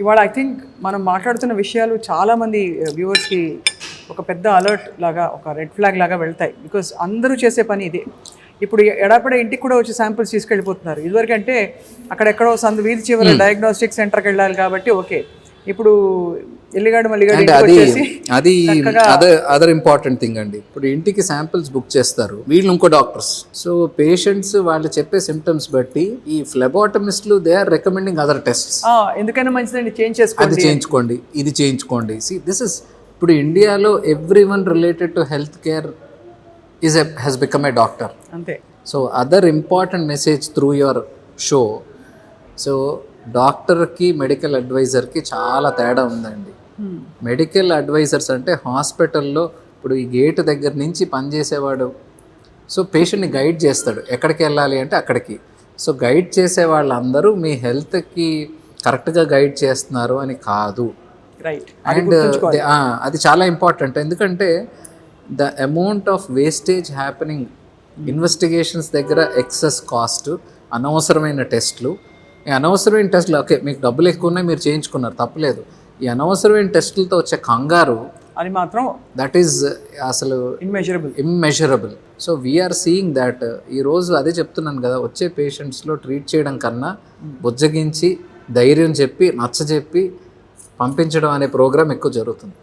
ఇవాళ I think మనం మాట్లాడుతున్న విషయాలు చాలామంది వ్యూవర్స్కి ఒక పెద్ద అలర్ట్ లాగా, ఒక రెడ్ ఫ్లాగ్ లాగా వెళ్తాయి. బికాస్ అందరూ చేసే పని ఇదే. ఇప్పుడు ఎడాపడే ఇంటికి కూడా వచ్చి శాంపిల్స్ తీసుకెళ్ళిపోతున్నారు. ఇదివరకంటే అక్కడెక్కడో వీధి చివరి డయాగ్నోస్టిక్ సెంటర్కి వెళ్ళాలి కాబట్టి ఓకే. ఇప్పుడు ఎల్లిగాడు మల్లిగాడు వచ్చేసి అది అదర్ ఇంపార్టెంట్ థింగ్ అండి. ఇప్పుడు ఇంటికి శాంపిల్స్ బుక్ చేస్తారు వీళ్ళు, ఇంకో డాక్టర్స్. సో పేషెంట్స్ వాళ్ళు చెప్పే సిమ్టమ్స్ బట్టి ఈ ఫ్లెబోటమిస్టులు they are recommending other tests. ఎందుకైనా మంచిదండి, అది చేయించుకోండి, ఇది చేయించుకోండి. సి దిస్ ఇస్ ఇప్పుడు ఇండియాలో everyone related to health care has become a doctor. అంతే. So other important message through your show. So డాక్టర్కి మెడికల్ అడ్వైజర్కి చాలా తేడా ఉందండి. మెడికల్ అడ్వైజర్స్ అంటే హాస్పిటల్లో ఇప్పుడు ఈ గేట్ దగ్గర నుంచి పనిచేసేవాడు. సో పేషెంట్ని గైడ్ చేస్తాడు, ఎక్కడికి వెళ్ళాలి అంటే అక్కడికి. సో గైడ్ చేసే వాళ్ళందరూ మీ హెల్త్కి కరెక్ట్గా గైడ్ చేస్తున్నారు అని కాదు. రైట్. అండ్ అది చాలా ఇంపార్టెంట్. ఎందుకంటే the amount of wastage happening, investigations దగ్గర ఎక్సెస్ కాస్ట్, అనవసరమైన టెస్ట్లు. ఈ అనవసరమైన టెస్ట్లు ఓకే, మీకు డబ్బులు ఎక్కువ ఉన్నాయి, మీరు చేయించుకున్నారు, తప్పలేదు. ఈ అనవసరమైన టెస్టులతో వచ్చే కంగారు అది మాత్రం దట్ ఈస్ అసలు immeasurable. So we are seeing that. ఈరోజు అదే చెప్తున్నాను కదా, వచ్చే పేషెంట్స్లో ట్రీట్ చేయడం కన్నా బుజ్జగించి ధైర్యం చెప్పి నచ్చజెప్పి పంపించడం అనే ప్రోగ్రామ్ ఎక్కువ జరుగుతుంది.